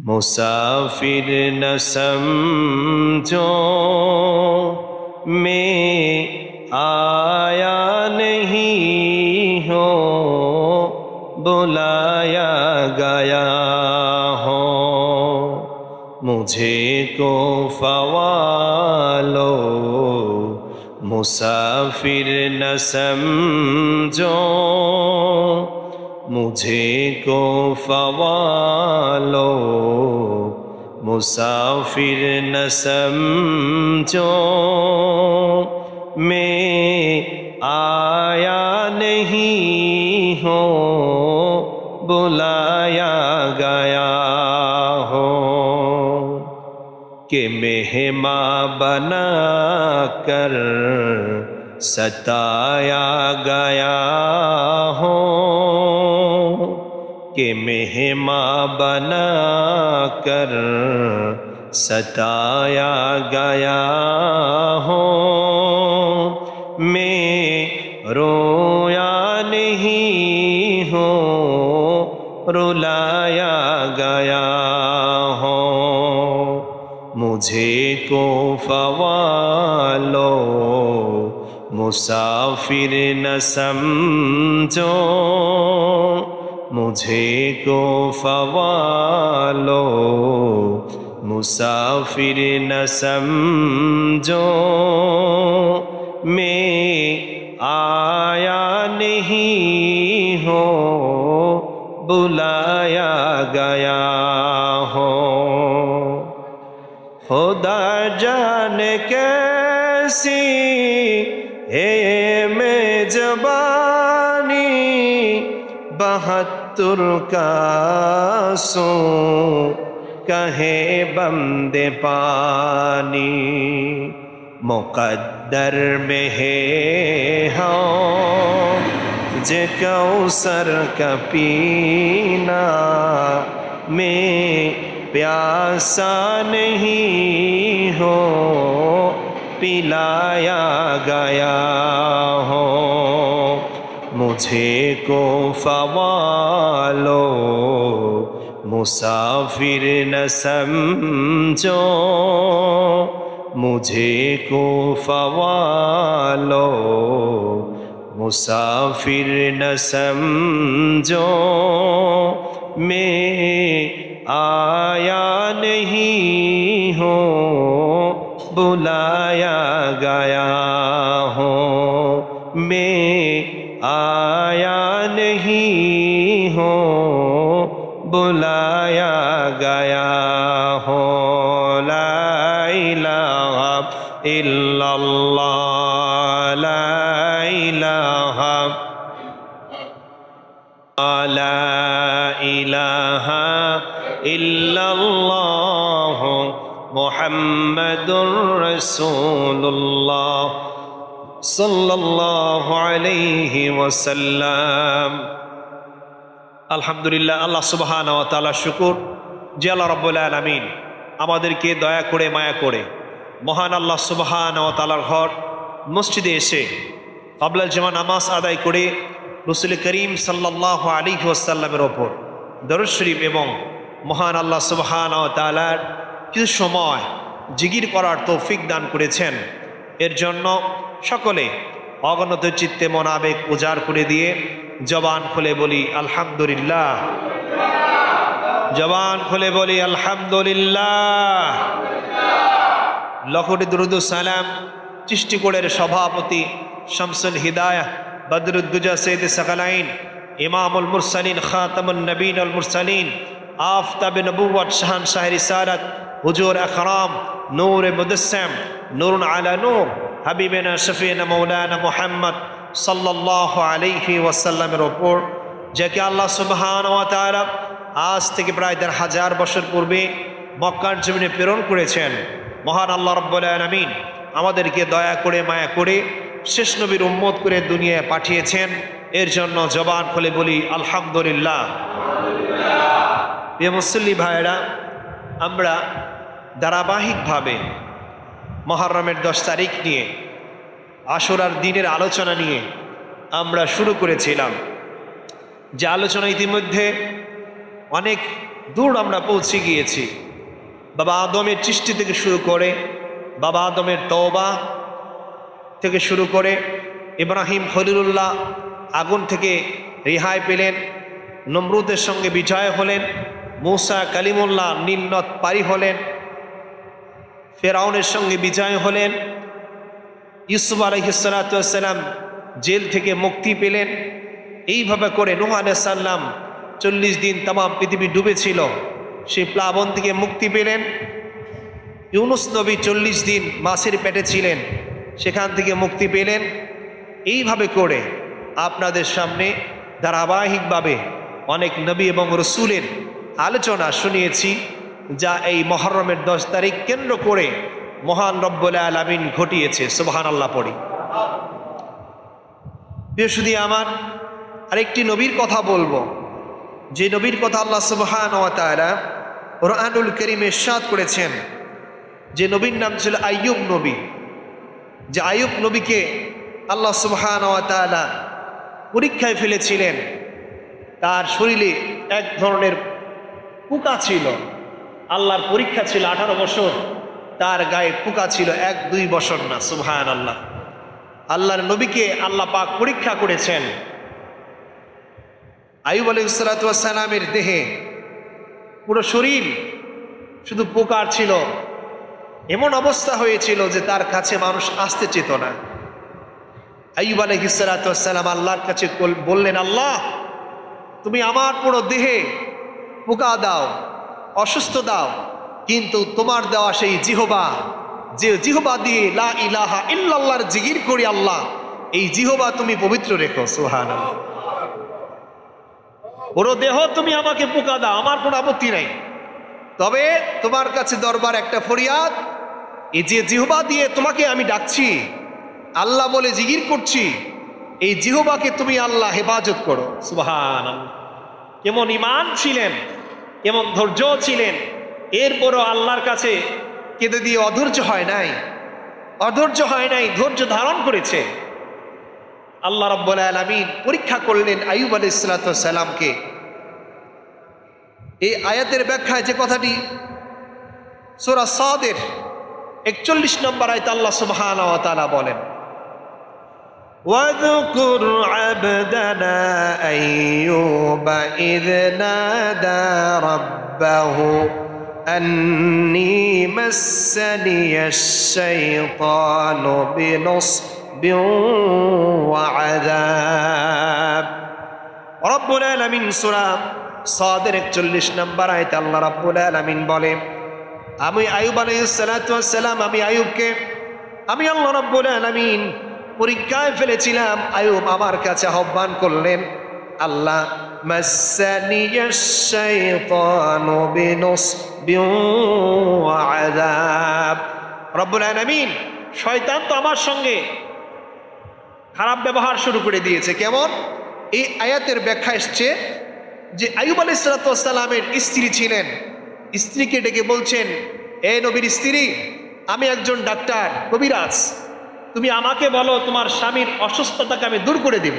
मुसाफिर न समझो मैं आया नहीं हो, बुलाया गया हो। मुझे को फ़वालो मुसाफिर न समझो, मुझे को फ़वालो मुसाफिर न समझो। मैं आया नहीं हो, बुलाया गया हो। कि मेहमां बना कर सताया गया हो, कि मेहमां बना कर सताया गया हो। मैं रोया नहीं हो, रुलाया गया हो। मुझे को फ़वालो मुसाफिर न समझो, मुझे को फ़वालो मुसाफिर न समझो। मैं आया नहीं हो, बुलाया गया हो। खुदा जाने कैसी है मेज़बानी, 72 का सो कहे बंदे पानी। मुक़द्दर में है जे कौसर का पीना, मैं प्यासा नहीं हो, पिलाया गया हो। मुझे को फ़वालो मुसाफिर न समझो, मुझे को फ़वालो मुसाफिर न समझो। मैं आया नहीं हो, बुलाया गया हो। मैं आया नहीं हो, बुलाया गया हो। ला इलाहा इल्लल्लाह, ला इलाहा इल्लल्लाह मुहम्मदुर रसूलुल्लाह सल्लल्लाहु अलैहि वसल्लम। আলহামদুলিল্লাহ, আল্লাহ সুবহানাহু ওয়া তাআলা শুকর যে আল্লাহ রাব্বুল আলামিন আমাদেরকে দয়া করে মায়া করে মহান আল্লাহ সুবহানাহু ওয়া তাআলার ঘর মসজিদে এসে ক্বাবলাল জামা নামাজ আদায় করে রাসূল করিম সাল্লাল্লাহু আলাইহি ওয়াসাল্লামের ওপর দরুদ শরীফ এবং মহান আল্লাহ সুবহানাহু ওয়া তাআলার কিছু সময় জিকির করার তৌফিক দান করেছেন। এর জন্য সকলে অগণিত চিত্তে মন আবেগ উজাড় করে দিয়ে জবান খুলে বলি আলহামদুলিল্লাহ, জবান খুলে বলি আলহামদুলিল্লাহ। লক্ষটি দুরুদ সালাম চিশতিগড়ের সভাপতি শামসুল হিদায়াহ বদরুদ্দুজা সৈয়দ সাকালাইন ইমামুল মুরসালিন খাতামুন নবীন ওয়াল মুরসালিন আফতাবে নবুওয়াত শাহনশাহ রিসালাত হুজুর আকরাম নূর মুদস্সাম নূরুন আলা নূর হাবিবেনা শফিনা মাওলানা মুহাম্মদ সাল্লাল্লাহু আলাইহি ওয়াসাল্লামের ওপর, যাকে আল্লাহ সুবহানাহু ওয়া তাআলা আজ থেকে প্রায় ১,৫০০ বছর পূর্বে মক্কার জমিনে প্রেরণ করেছেন। মহান আল্লাহ রাব্বুল আলামিন আমাদেরকে দয়া করে মায়া করে শেষ নবীর উম্মত করে দুনিয়ায় পাঠিয়েছেন। এর জন্য জবান খুলে বলি আলহামদুলিল্লাহ। প্রিয় মুসল্লি ভাইরা, আমরা ধারাবাহিকভাবে মুহররমের 10 তারিখ নিয়ে আশুরার দিনের আলোচনা নিয়ে আমরা শুরু করেছিলাম, যে আলোচনা ইতিমধ্যে অনেক দূর আমরা পৌঁছে গিয়েছি। বাবা আদমের সৃষ্টি থেকে শুরু করে, বাবা আদমের তওবা থেকে শুরু করে, ইব্রাহিম খলিলুল্লাহ আগুন থেকে রেহাই পেলেন, নমরুদের সঙ্গে বিজয় হলেন, মূসা কালিমুল্লাহ নীল নদ পারি হলেন, ফেরাউনের সঙ্গে বিজয় হলেন, ইউসুফ আলাইহিস সালাতু ওয়াস সালাম জেল থেকে মুক্তি পেলেন। এইভাবে করে নূহ আলাইহিস সালাম 40 দিন তাম পৃথিবী ডুবেছিল, সেই প্লাবন থেকে মুক্তি পেলেন। ইউনুস নবী 40 দিন মাছের পেটে ছিলেন, সেখান থেকে মুক্তি পেলেন। এইভাবে করে আপনাদের সামনে ধারাবাহিকভাবে অনেক নবী এবং রসুলের আলোচনা শুনিয়েছি, যা এই মুহররমের 10 তারিখ কেন্দ্র করে মহান রব্বুল আলামিন ঘটিয়েছে। সুবহানাল্লাহ পড়ি। প্রিয় সুধী আমার, আরেকটি নবীর কথা বলবো, যে নবীর কথা আল্লাহ সুবহানাহু ওয়া তাআলা কুরআনুল কারীমে ইরশাদ করেছেন, যে নবীর নাম ছিল আইয়ুব নবী। যে আইয়ুব নবীকে আল্লাহ সুবহানাহু ওয়া তাআলা পরীক্ষায় ফেলেছিলেন। তার শরীরে এক ধরনের পোকা ছিল, আল্লাহর পরীক্ষা ছিল। 18 বছর তার গায়ে পোকা ছিল, 1-2 বছর না। সুবহানাল্লাহ। আল্লাহর নবীকে আল্লাহ পাক পরীক্ষা করেছেন। আইয়ুব আলাইহিস সালাতু ওয়াস সালামের দেহে পুরো শরীর শুধু পোকার ছিল। এমন অবস্থা হয়েছিল যে তার কাছে মানুষ আসতে চেত না। আইয়ুব আলাইহিস সালাতু ওয়াস সালাম আল্লাহর কাছে বললেন, আল্লাহ তুমি আমার পুরো দেহে পোকা দাও, অসুস্থ দাও, কিন্তু তোমার দেওয়া সেই জিহবা, যে জিহবা দিয়ে লা ইলাহা ইল্লাল্লাহর জিকির করি আল্লাহ, এই জিহবা তুমি পবিত্র রেখো। সুবহানাল্লাহ। পুরো দেহ তুমি আমাকে পোকা দাও, আমার কোনো আপত্তি নাই, তবে তোমার কাছে দরবার একটা ফরিয়াদ, এই যে জিহবা দিয়ে তোমাকে আমি ডাকছি, আল্লাহ বলে জিকির করছি, এই জিহবাকে তুমি আল্লাহ হেফাজত করো। সুবহানাল্লাহ। কেমন ঈমান ছিলেন, কেমন ধৈর্য ছিলেন। এরপরও আল্লাহর কাছে কেঁদে দিয়ে অধৈর্য হয় নাই, অধৈর্য হয় নাই, ধৈর্য ধারণ করেছে। আল্লাহ রাব্বুল আলামিন পরীক্ষা করলেন আইয়ুব আলাইহিস সালাতু ওয়াস সালামকে। এই আয়াতের ব্যাখ্যায় যে কথাটি সূরা সাদের 41 নম্বর আয়াতে আল্লাহ সুবহানাহু ওয়া তাআলা বলেন, ওয়াযকুর আবদানা আইয়ুবা ইয নাদা রাব্বাহু আন্নী মাসসানিয়াশ শাইতানু বিনুসবিন ওয়া আযাব। রব্বুল আলামিন সূরা সাদের 41 নম্বর আয়াতে আল্লাহ রাব্বুল আলামিন বলেন, আমি আইয়ুব আলাইহিস সালাতু ওয়াস সালাম, আমি আইয়ুবকে আমি আল্লাহ রাব্বুল আলামিন পরীক্ষায় ফেলেছিলাম। আইয়ুব আমার কাছে আহ্বান করলেন, আল্লাহ মাসসানিয়াশ শাইতানু বিনুসবিন ওয়া আযাব। রব্বুল আলামিন, শয়তান তো আমার সঙ্গে খারাপ ব্যবহার শুরু করে দিয়েছে। কেমন? এই আয়াতের ব্যাখ্যা এসছে যে আইয়ুব আলাইহিস সালাতু ওয়াস সালামের স্ত্রী ছিলেন, স্ত্রীকে ডেকে বলছেন, এ নবীর স্ত্রী, আমি একজন ডাক্তার, কবিরাজ, তুমি আমাকে বলো তোমার স্বামীর অসুস্থতাকে আমি দূর করে দেব।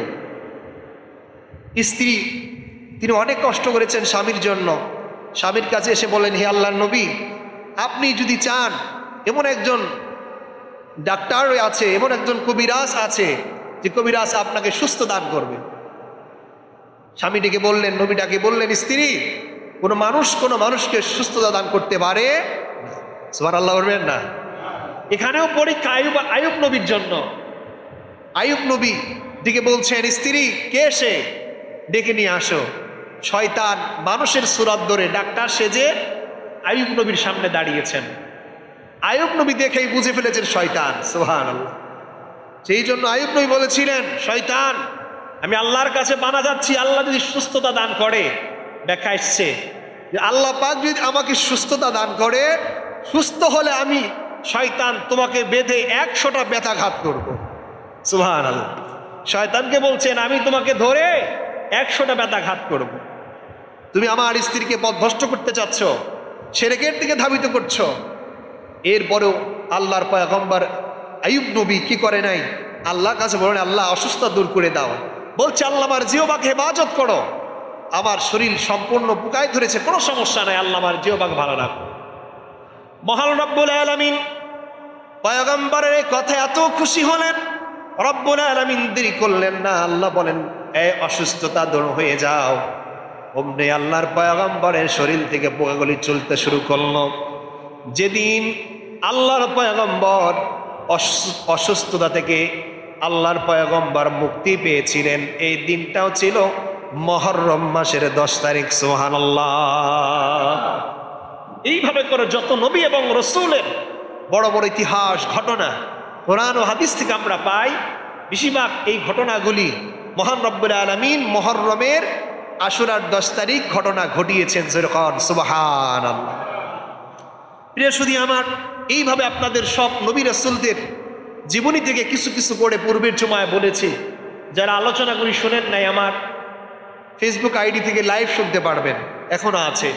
স্ত্রী, তিনি অনেক কষ্ট করেছেন স্বামীর জন্য, স্বামীর কাছে এসে বলেন, হে আল্লাহর নবী, আপনি যদি চান, এমন একজন ডাক্তার আছে, এমন একজন কবিরাজ আছে, যে কবিরাজ আপনাকে সুস্থ দান করবে। স্বামীটিকে বললেন, নবীটাকে বললেন, স্ত্রী, কোনো মানুষকে সুস্থতা দান করতে পারে না। সুবহানাল্লাহ বলবেন না? এখানেও পরীক্ষা আইয়ুব নবীর জন্য। আইয়ুব নবী দিকে বলছেন, স্ত্রী, কে সে? ডেকে নিয়ে আসো। শয়তান মানুষের সুরাত ধরে ডাক্তার সেজে আইয়ুব নবীর সামনে দাঁড়িয়েছেন। আইয়ুব নবী দেখেই বুঝে ফেলেছেন শয়তান। সুবহানাল্লাহ। সেই জন্য আইয়ুব নবী বলেছিলেন, শয়তান, আমি আল্লাহর কাছে বানা যাচ্ছি, আল্লাহ যদি সুস্থতা দান করে, ব্যাখ্যা এসছে যে আল্লাহ পাক যদি আমাকে সুস্থতা দান করে, সুস্থ হলে আমি শয়তান তোমাকে বেঁধে 100টা ব্যথাঘাত করব। সুবহানাল্লাহ। শয়তানকে বলছেন, আমি তোমাকে ধরে 100টা ব্যথাঘাত করব। তুমি আমার স্ত্রীকে পথভ্রষ্ট করতে চাচ্ছ, শিরকের দিকে ধাবিত করছো। এরপরেও আল্লাহর পয়গম্বর আইয়ুব নবী কি করে নাই? আল্লাহর কাছে বলেন, আল্লাহ অসুস্থতা দূর করে দাও। বলছে, আল্লাহ আমার জিহ্বাকে হেফাজত করো, আমার শরীর সম্পূর্ণ বুকায় ধরেছে, কোনো সমস্যা নাই, আল্লাহ আমার জিহ্বাকে ভালো রাখো। মহান রব্বুল আলামিন পয়গম্বরের এই কথা এত খুশি হলেন, রব্বুল আলামিন দেরি করলেন না। আল্লাহ বলেন, এই অসুস্থতা দূর হয়ে যাও। অমনি আল্লাহর পয়গম্বরের শরীর থেকে পোকাগুলি চলতে শুরু করলো। যেদিন আল্লাহর পয়গম্বর অসুস্থতা থেকে আল্লাহর পয়গম্বর মুক্তি পেয়েছিলেন, এই দিনটাও ছিল মুহররম মাসের 10 তারিখ। সুবহানাল্লাহ। এইভাবে করে যত নবী এবং রসুলের বড় বড় ইতিহাস ঘটনা কোরআন ও হাদিস থেকে আমরা পাই, বেশিরভাগ এই ঘটনাগুলি মহান রব্বুল আলামিন মুহররমের আশুরার 10 তারিখ ঘটনা ঘটিয়েছেন। সুবহানাল্লাহ। প্রিয় সুধী আমার, এইভাবে আপনাদের সব নবী রাসূলদের জীবনী থেকে কিছু কিছু করে পূর্বের জমায় বলেছি। যারা আলোচনাগুলি শোনেন নাই, আমার ফেসবুক আইডি থেকে লাইভ শুনতে পারবেন, এখনো আছে।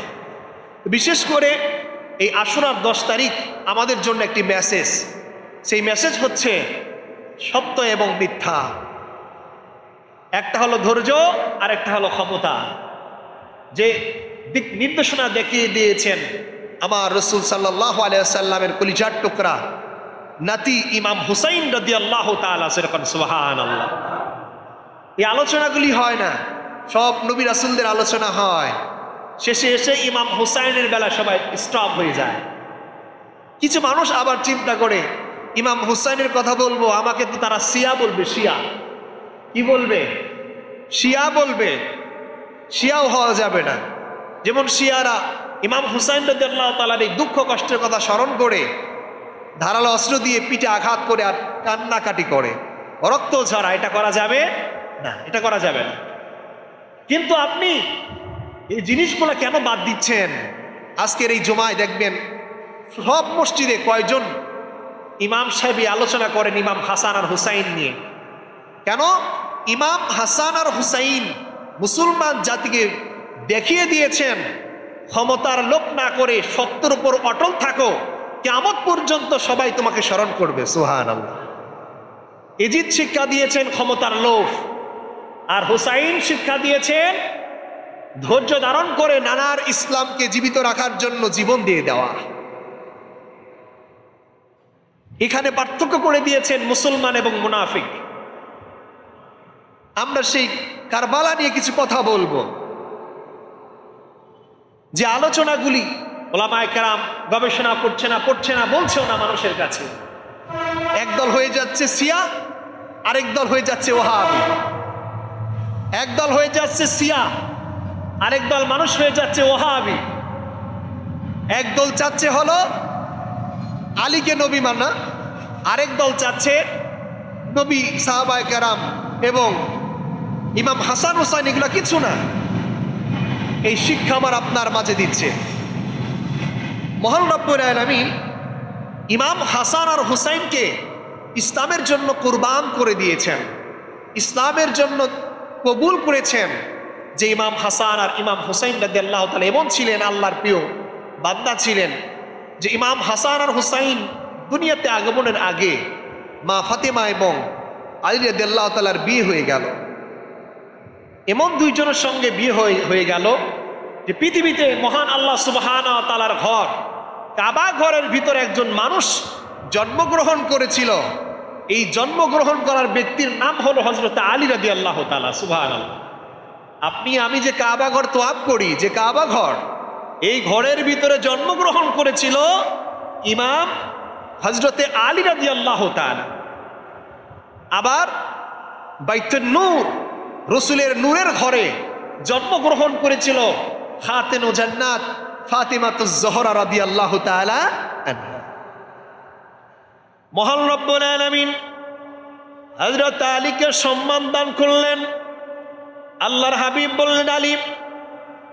বিশেষ করে এই আশুরার 10 তারিখ আমাদের জন্য একটি মেসেজ। সেই মেসেজ হচ্ছে সত্য এবং মিথ্যা। একটা হলো ধৈর্য, আর একটা হলো ক্ষমতা। যে দিক নির্দেশনা দেখিয়ে দিয়েছেন আমার রাসূল সাল্লাল্লাহু আলাইহি ওয়াসাল্লামের কলিজার টুকরা নাতি ইমাম হুসাইন রাদিয়াল্লাহু তাআলা। সুবহানাল্লাহ। এই আলোচনাগুলি হয় না, সব নবী রাসূলদের আলোচনা হয়, শেষে এসে ইমাম হুসাইনের বেলা সবাই স্টপ হয়ে যায়। কিছু মানুষ আবার চিন্তা করে, ইমাম হুসাইনের কথা বলবো, আমাকে তো তারা শিয়া বলবে। শিয়া কি বলবে? শিয়া বলবে। শিয়াও হওয়া যাবে না। যেমন শিয়ারা ইমাম হুসাইন রাদিয়াল্লাহু তাআলার এই দুঃখ কষ্টের কথা স্মরণ করে ধারালো অস্ত্র দিয়ে পিঠে আঘাত করে আর কান্নাকাটি করে, রক্ত ঝরা। এটা করা যাবে না, এটা করা যাবে না। কিন্তু আপনি এই জিনিসগুলো কেন বাদ দিচ্ছেন? আজকের এই জুমায় দেখবেন সব মসজিদে কয়জন ইমাম সাহেব আলোচনা করেন ইমাম হাসান আর হুসাইন নিয়ে। কেন? ইমাম হাসান আর হুসাইন মুসলমান জাতিকে দেখিয়ে দিয়েছেন, ক্ষমতার লোভ না করে সত্যের উপর অটল থাকো, কিয়ামত পর্যন্ত সবাই তোমাকে স্মরণ করবে। সুবহানাল্লাহ। ইয়াজিদ শিক্ষা দিয়েছেন ক্ষমতার লোভ, আর হুসাইন শিক্ষা দিয়েছেন ধৈর্য ধারণ করে নানার ইসলামকে জীবিত রাখার জন্য জীবন দিয়ে দেওয়া। এখানে পার্থক্য করে দিয়েছেন মুসলমান এবং মুনাফিক। আমরা সেই কারবালা নিয়ে কিছু কথা বলবো, যে আলোচনাগুলি ওলামায়ে কেরাম গবেষণা পড়ছে না বলছেও না মানুষের কাছে। একদল হয়ে যাচ্ছে শিয়া, আরেক দল হয়ে যাচ্ছে ওয়াহাবি। একদল হয়ে যাচ্ছে শিয়া, আরেক দল মানুষ হয়ে যাচ্ছে ওয়াহাবি। একদল চাচ্ছে হলো আলীকে নবী মানা, আরেক দল চাচ্ছে নবী, সাহাবায়ে কেরাম এবং ইমাম হাসান হুসাইন এগুলো কিছু না। এই শিক্ষা আমার আপনার মাঝে দিচ্ছে মহান রব্বুল আলামিন। ইমাম হাসান আর হুসাইনকে ইসলামের জন্য কুরবান করে দিয়েছেন, ইসলামের জন্য কবুল করেছেন। যে ইমাম হাসান আর ইমাম হুসাইন রাদিয়াল্লাহু তাআলা এমন ছিলেন, আল্লাহর প্রিয় বান্দা ছিলেন, যে ইমাম হাসান আর হুসাইন দুনিয়াতে আগমনের আগে মা ফাতেমা এবং আলী রাদিয়াল্লাহু তাআলার বিয়ে হয়ে গেল। এমন দুইজনের সঙ্গে বিয়ে হয়ে গেল যে পৃথিবীতে মহান আল্লাহ সুবহানাহু ওয়া তাআলার ঘর কাবা ঘরের ভিতরে একজন মানুষ জন্মগ্রহণ করেছিল। এই জন্মগ্রহণ করার ব্যক্তির নাম হলো হযরত আলী রাদিয়াল্লাহু তাআলা। সুবহানাল্লাহ। আপনি আমি যে কাবা ঘর তোয়াফ করি, যে কাবা ঘর, এই ঘরের ভিতরে জন্মগ্রহণ করেছিল ইমাম হযরতে আলী রাদিয়াল্লাহু তাআলা। আবার বাইতুন নূর, রসুলের নূরের ঘরে জন্মগ্রহণ করেছিল খাতেনু জান্নাত ফাতিমাতুজ জোহরা রাদিয়াল্লাহু তাআলা আনহা। মহান রব্বুল আলামিন হযরত আলীকে সম্মান দান করলেন। আল্লাহর হাবিব বললেন, আলী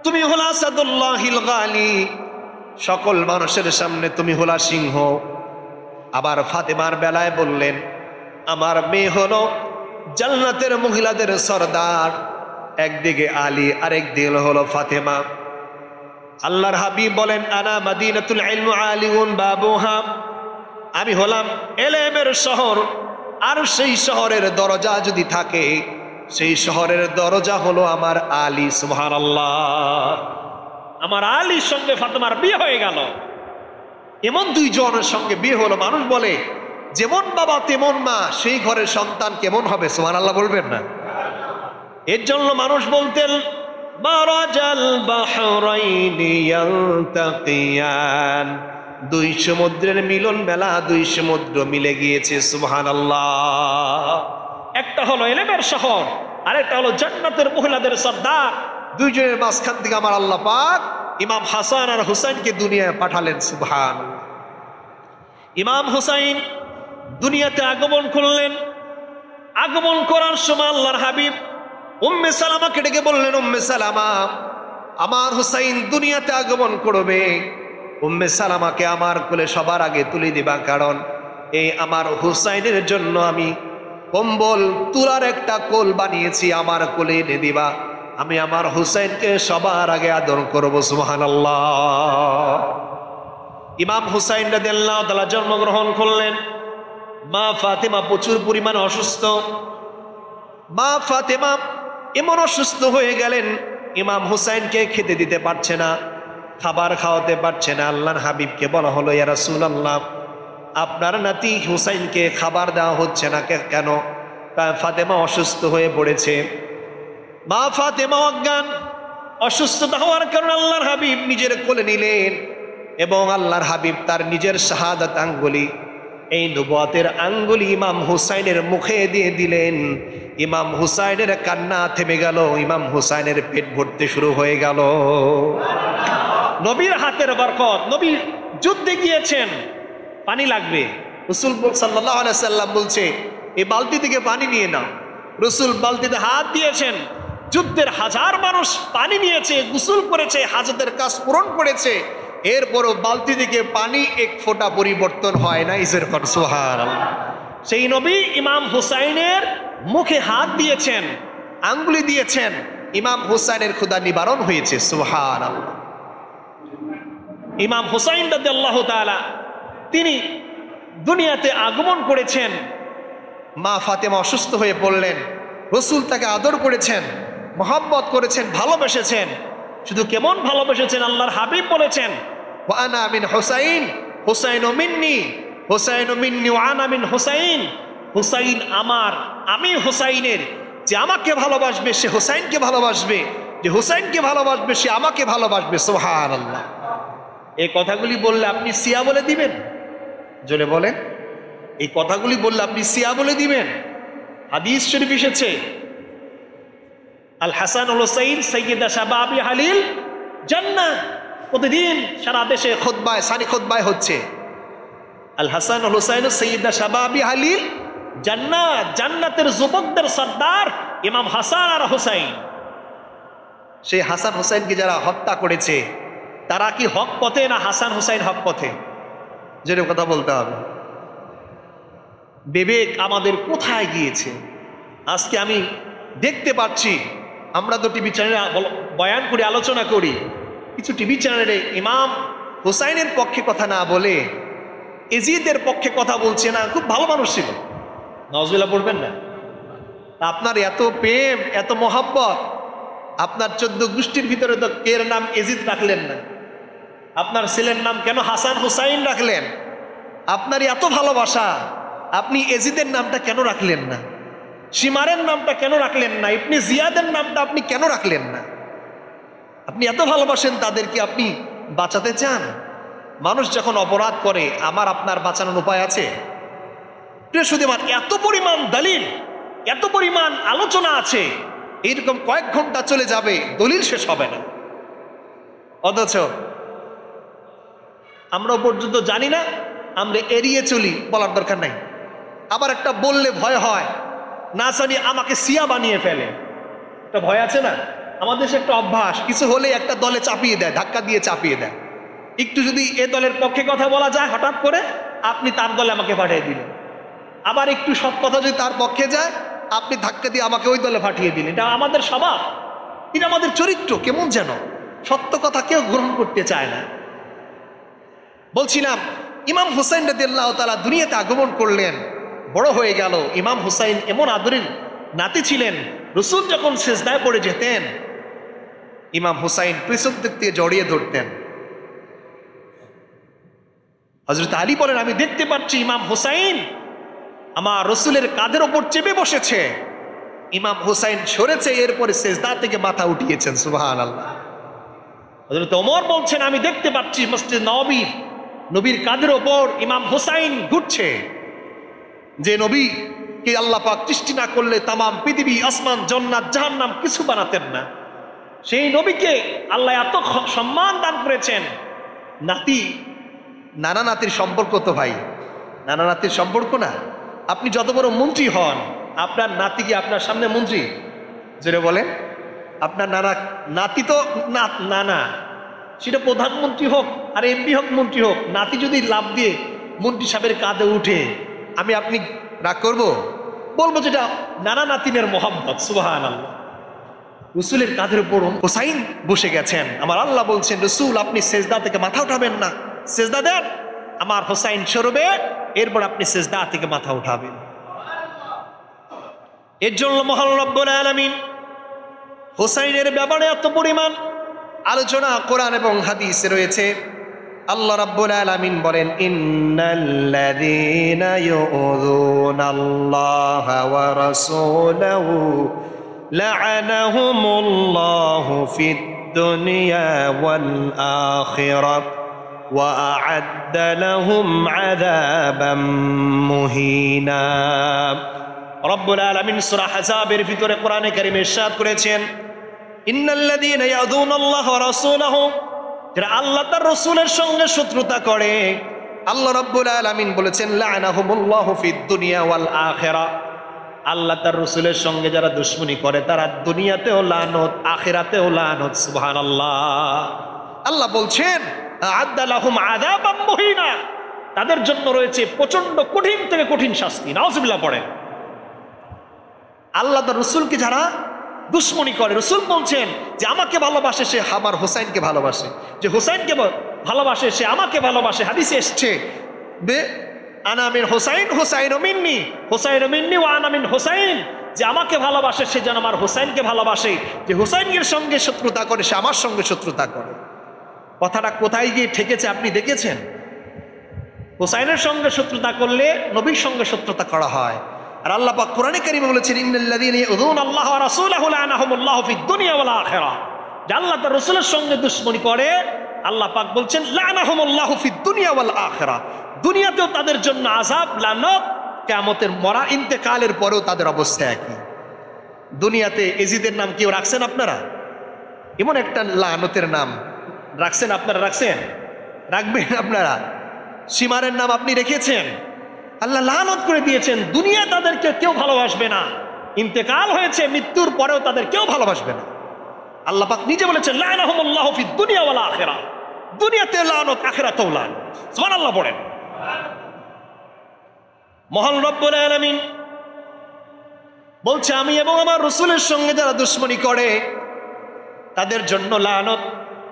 তুমি হলা আসাদুল্লাহিল গালি, সকল মানুষের সামনে তুমি হলা সিংহ। আবার ফাতেমার বেলায় বললেন, আমার মেয়ে হলো জান্নাতের মহিলাদের সরদার। একদিকে আলী, আরেকদিকে হলো ফাতেমা। আল্লাহর হাবিব বলেন, আনা মাদিনাতুল ইলম আলিউন বাবুহা, আমি হলাম এলেমের শহর, আর সেই শহরের দরজা যদি থাকে সেই শহরের দরজা হলো আমার আলী। সুবহানাল্লাহ, আমার আলীর সঙ্গে ফাতেমার বিয়ে হয়ে গেল। এমন দুইজনের সঙ্গে বিয়ে হলো, মানুষ বলে যেমন বাবা তেমন মা, সেই ঘরের সন্তান কেমন হবে? সুবহানাল্লাহ বলবেন না? এর জন্য মানুষ বলতেন মারাজাল বাহরাইনি ইয়ালতাকিয়ান, দুই সমুদ্রের মিলন মেলা, দুই সমুদ্র মিলে গিয়েছে। সুবহানাল্লাহ। একটা হলো ইলমের শহর, আরেকটা হলো জান্নাতের মহিলাদের সর্দার। দুইজনের মাঝখান থেকে আমার আল্লাহ পাক ইমাম হাসান আর হুসাইনকে দুনিয়ায় পাঠালেন। সুবহানাল্লাহ। ইমাম হুসাইন দুনিয়াতে আগমন করলেন। আগমন করার সময় আল্লাহর হাবিব উম্মে সালামাকে ডেকে বললেন, উম্মে সালামা, আমার হুসাইন দুনিয়াতে আগমন করবে। উম্মে সালামাকে আমার কোলে সবার আগে তুলে দিবা, কারণ এই আমার হুসাইনের জন্য আমি কম্বল তুলার একটা কোল বানিয়েছি, আমার কোলে এনে দিবা। আমি আমার হুসাইনকে সবার আগে আদর করব। সুবহানাল্লাহ। ইমাম হুসাইন রাদিয়াল্লাহু তাআলা জন্মগ্রহণ করলেন। মা ফাতেমা প্রচুর পরিমাণে অসুস্থ। মা ফাতেমা এমন অসুস্থ হয়ে গেলেন, ইমাম হুসাইনকে খেতে দিতে পারছে না, খাবার খাওয়াতে পারছে না। আল্লাহর হাবিবকে বলা হলো, ইয়া রাসূলুল্লাহ, আপনার নাতি হুসাইনকে খাবার দেওয়া হচ্ছে না কেন? ফাতেমা অসুস্থ হয়ে পড়েছে। মা ফাতেমা অজ্ঞান, অসুস্থতা হওয়ার কারণে আল্লাহর হাবিব নিজের কোলে নিলেন এবং আল্লাহর হাবিব তার নিজের শাহাদাত আঙ্গুলি, এই নবুয়তের আঙ্গুলি ইমাম হুসাইনের মুখে দিয়ে দিলেন। ইমাম হুসাইনের কান্না থেমে গেল, ইমাম হুসাইনের পেট ভরতে শুরু হয়ে গেল। নবীর হাতের বরকত। নবী যুদ্ধে গিয়েছেন, পানি লাগবে, রাসূল সাল্লাল্লাহু আলাইহি সাল্লাম বলছে এই বালতি থেকে পানি নিয়ে নাও। রাসূল বালতিতে হাত দিয়েছেন, যুদ্ধের হাজার মানুষ পানি নিয়েছে, গোসল করেছে, হাজতের কাজ পূরণ করেছে, এরপরও বালতি থেকে পানি এক ফোঁটা পরিবর্তন হয় না। ইসেরকম সুবহানাল্লাহ। সেই নবী ইমাম হুসাইনের মুখে হাত দিয়েছেন, আঙ্গুলি দিয়েছেন, ইমাম হুসাইনের ক্ষুধা নিবারণ হয়েছে। সুবহানাল্লাহ। ইমাম হুসাইন রাদিয়াল্লাহু তাআলা তিনি দুনিয়াতে আগমন করেছেন। মা ফাতেমা অসুস্থ হয়ে পড়লেন, রাসূল তাকে আদর করেছেন, মহব্বত করেছেন, ভালোবেসেছেন। শুধু কেমন ভালোবেসেছেন, আল্লাহর হাবিব বলেছেন, ওয়া আনা মিন হুসাইন, হুসাইনু মিন্নি, হুসাইনু মিন্নি ওয়া আনা মিন হুসাইন। হুসাইন আমার, আমি হুসাইনের। যে আমাকে ভালোবাসবে সে হুসাইনকে ভালোবাসবে, যে হুসাইনকে ভালোবাসবে সে আমাকে ভালোবাসবে। সুবহানাল্লাহ। এই কথাগুলি বললে আপনি সিয়া বলে দিবেন? জোরে বলেন, এই কথাগুলি বললে আপনি সিয়া বলে দিবেন? হাদিস শরীফ এসেছে, আল হাসান আল হুসাইন সাইয়্যিদা শাবাবি আহলিল জান্নাহ। প্রতিদিন সারা দেশে খুতবায়, সারি খুতবায় হচ্ছে আল হাসান আল হুসাইন সাইয়্যিদা শাবাবি আহলিল জান্নাহ, জান্নাতের যুবকদের সর্দার ইমাম হাসান আর হুসাইন। সেই হাসান হুসাইনকে যারা হত্যা করেছে তারা কি হক পথে না হাসান হুসাইন হক পথে? যেটা কথা বলতে হবে। বিবেক আমাদের কোথায় গিয়েছে? আজকে আমি দেখতে পাচ্ছি, আমরা তো টিভি চ্যানেলে বয়ান করি, আলোচনা করি, কিছু টিভি চ্যানেলে ইমাম হুসাইনের পক্ষে কথা না বলে এজিদের পক্ষে কথা বলছে না। খুব ভালো মানুষ ছিল, নাউজুবিল্লাহ পড়বেন না। আপনার এত প্রেম, এত মহাব্বত, আপনার 14 গোষ্ঠীর ভিতরে তো এর নাম এজিদ রাখলেন না, আপনার ছেলের নাম কেন হাসান হুসাইন রাখলেন? আপনার এত ভালোবাসা, আপনি এজিদের নামটা কেন রাখলেন না? শিমারের নামটা কেন রাখলেন না? ইবনে জিয়াদের নামটা আপনি কেন রাখলেন না? আপনি এত ভালোবাসেন তাদেরকে, আপনি বাঁচাতে চান। মানুষ যখন অপরাধ করে, আমার আপনার বাঁচানোর উপায় আছে? প্রিয় সুধীমান, এত পরিমাণ দলিল, এত পরিমাণ আলোচনা আছে, এইরকম কয়েক ঘন্টা চলে যাবে, দলিল শেষ হবে না। অথচ আমরা পর্যন্ত জানি না, আমরা এড়িয়ে চলি, বলার দরকার নাই। আবার একটা বললে ভয় হয়, না জানি আমাকে সিয়া বানিয়ে ফেলে, একটা ভয় আছে না? আমাদের দেশে একটা অভ্যাস, কিছু হলে একটা দলে চাপিয়ে দেয়, ধাক্কা দিয়ে চাপিয়ে দেয়। একটু যদি এ দলের পক্ষে কথা বলা যায়, হঠাৎ করে আপনি তার দলে আমাকে পাঠিয়ে দিলেন। আবার একটু সৎ কথা যদি তার পক্ষে যায়, আপনি ধাক্কা দিয়ে আমাকে ওই দলে পাঠিয়ে দিলেন। এটা আমাদের স্বভাব, এটা আমাদের চরিত্র। কেমন যেন সত্য কথা কেউ গ্রহণ করতে চায় না। বলছিলাম, ইমাম হুসাইন রাদিয়াল্লাহু তাআলা দুনিয়াতে আগমন করলেন, বড় হয়ে গেল। ইমাম হুসাইন এমন আদরের নাতি ছিলেন, রসুল যখন সিজদায় পড়ে যেতেন, ইমাম হুসাইন পিছন দিক থেকে জড়িয়ে ধরতেন। হযরত আলী বলেন, আমি দেখতে পাচ্ছি ইমাম হুসাইন আমার রসুলের কাঁধের ওপর চেপে বসেছে। ইমাম হুসাইন সরেছে, এরপরে সিজদা থেকে মাথা উঠিয়েছেন। সুবহানাল্লাহ। হযরত ওমর বলছেন, আমি দেখতে পাচ্ছি মসজিদ নববীর নবীর কাঁধের ওপর ইমাম হুসাইন ঘুরছে। যে নবী কে আল্লাহ পাক সৃষ্টি না করলে তামাম পৃথিবী, আসমান, জান্নাত, জাহান্নাম কিছু বানাতেন না, সেই নবীকে আল্লাহ এত সম্মান দান করেছেন। নাতি নানা নাতির সম্পর্ক তো ভাই, নানা নাতির সম্পর্ক না। আপনি যত বড় মন্ত্রী হন, আপনার নাতি কি আপনার সামনে মন্ত্রী? যেটা বলেন, আপনার নাতি তো নানা, সেটা প্রধানমন্ত্রী হোক আর এমপি হোক, মন্ত্রী হোক, নাতি যদি লাভ দিয়ে মন্ত্রী সাহেবের কাঁধে উঠে, আপনি রাগ করবো? বলবো যেটা নানা নাতিনের মোহাম্মত। সুবহানাল্লাহ। রসুলের কাঁধের উপর হুসাইন বসে গেছেন। আমার আল্লাহ বলছেন, রসুল আপনি সেজদা থেকে মাথা উঠাবেন না, সেজদা দেন, আমার হুসাইন সরবে, এরপর আপনি সেজদা থেকে মাথা উঠাবেন। এর জন্য মহান রব্বুল আলামিন হুসাইনের ব্যাপারে এত পরিমাণ আলোচনা কোরআন এবং হাদিসে রয়েছে। আল্লাহ রাব্বুল আলামিন বলেন, ইন্নাল্লাযীনা ইউযুনাল্লাহা ওয়া রাসূলাহু লা'আনাহুমুল্লাহু ফিদ দুনিয়া ওয়াল আখিরাহ ওয়া আ'আদ্দা লাহুম আযাবাম মুহিনা। রব্বুল আলামিন সূরা আহজাবের ভিতরে কোরআনে কারীমে ইরশাদ করেছেন, ইন্নাল্লাযীনা ইয়াযুনাল্লাহা ওয়া রাসূলাহু, যারা আল্লাহ তার রসুলের সঙ্গে শত্রুতা করে, আল্লাহ রাব্বুল আলামিন বলেছেন, লা'আনাহুমুল্লাহু ফিদ দুনিয়া ওয়াল আখিরাহ, আল্লাহ তার রসুলের সঙ্গে যারা দুশমনী করে তারা দুনিয়াতেও লানত, আখিরাতেও লানত। সুবহানাল্লাহ। আল্লাহ বলছেন, আ'আদ্দা লাহুম আযাবাম মুহিনা, তাদের জন্য রয়েছে প্রচন্ড কঠিন থেকে কঠিন শাস্তি। নাউযুবিল্লাহ পড়েন। আল্লাহ তার রসুলকে যারা দুশ্মনী করে, রসুল বলছেন যে আমাকে ভালোবাসে সে আমার হুসাইনকে ভালোবাসে, যে হুসাইনকে ভালোবাসে সে আমাকে ভালোবাসে। হাদিসে এসছে, বে আনা মিন হুসাইন হুসাইন মিন্নি, হুসাইন মিন্নি ওয়া আনা মিন হুসাইন, যে আমাকে ভালোবাসে সে যেন আমার হুসাইনকে ভালোবাসে, যে হুসাইনের সঙ্গে শত্রুতা করে সে আমার সঙ্গে শত্রুতা করে। কথাটা কোথায় গিয়ে ঠেকেছে আপনি দেখেছেন? হুসাইনের সঙ্গে শত্রুতা করলে নবীর সঙ্গে শত্রুতা করা হয়। আর আল্লাহ পাক কোরআনে কারীমে বলেছেন, ইন্নাল্লাযীনা ইউযুনাল্লাহা ওয়া রাসূলাহু লা'আনাহুমুল্লাহু ফিদ দুনিয়া ওয়াল আখিরাহ, যে আল্লাহ তার রাসূলের সঙ্গে দুশমনী করে, আল্লাহ পাক বলছেন, লা'আনাহুমুল্লাহু ফিদ দুনিয়া ওয়াল আখিরাহ, দুনিয়াতেও তাদের জন্য আযাব, লানত, কিয়ামতের মরা ইন্তেকালের পরেও তাদের অবস্থা একই। দুনিয়াতে এজিদের নাম কেউ রাখছেন আপনারা? এমন একটা লানতের নাম রাখছেন আপনারা? রাখছেন? রাখবেন আপনারা? সীমারের নাম আপনি রেখেছেন? আল্লাহ লানত করে দিয়েছেন। দুনিয়া তাদেরকে কেউ ভালোবাসবে না, ইন্তেকাল হয়েছে, মৃত্যুর পরেও তাদের কেউ ভালোবাসবে না। আল্লাহ পাক নিজে বলেছেন, লা'আনাহুমুল্লাহু ফিদ দুনিয়া ওয়াল আখিরাহ, দুনিয়াতে লানত, আখিরাতেও লানত। সুবহানাল্লাহ পড়েন। মহান রব্বুল আলামিন বলছে, আমি এবং আমার রাসূলের সঙ্গে যারা দুশমনী করে তাদের জন্য লানত।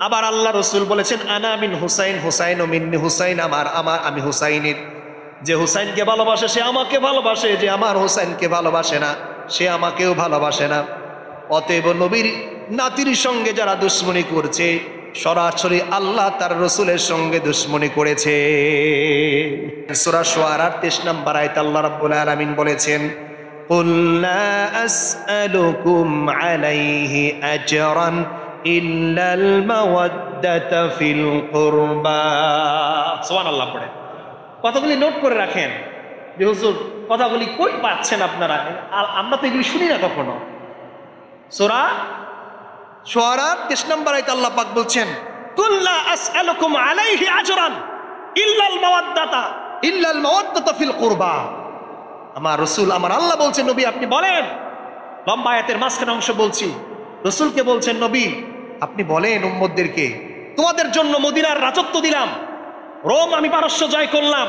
আবার আল্লাহ রাসূল বলেছেন, আনা মিন হুসাইন হুসাইন ও মিন্নি, হুসাইন আমার, আমি হুসাইনের। যে হুসাইনকে ভালোবাসে সে আমাকে ভালোবাসে, যে আমার হুসাইনকে ভালোবাসে না সে আমাকেও ভালোবাসে না। অতএব নবীর নাতির সঙ্গে যারা দুশমনী করছে, সরাসরি আল্লাহ তার রাসূলের সঙ্গে দুশমনী করেছে। সূরা শুআরা 23 নম্বর আয়াতে আল্লাহ রাব্বুল আলামিন বলেছেন, কুল লা আসআলুকুম আলাইহি আজরান ইল্লাল মাওয়াদ্দাতা ফিল কুরবা। সুবহানাল্লাহ পড়ে। কথাগুলি নোট করে রাখেন যে হুজুর কথাগুলি কই পাচ্ছেন আপনারা, আমরা তো এগুলি শুনি না কখনো। সূরা শুআরা 23 নম্বর আয়াতে আল্লাহ পাক বলছেন, কুল লা আসআলুকুম আলাইহি আজরান ইল্লাল মাওয়াদ্দাতা ফিল কুরবা। আমার রাসূল, আমার আল্লাহ বলছেন, নবী আপনি বলেন, লম্বা আয়াতের মাঝখানে অংশ বলছি, রাসূলকে বলছেন, নবী আপনি বলেন উম্মতদেরকে, তোমাদের জন্য মদিনার রাজত্ব দিলাম, রোম আমি পারস্য জয় করলাম,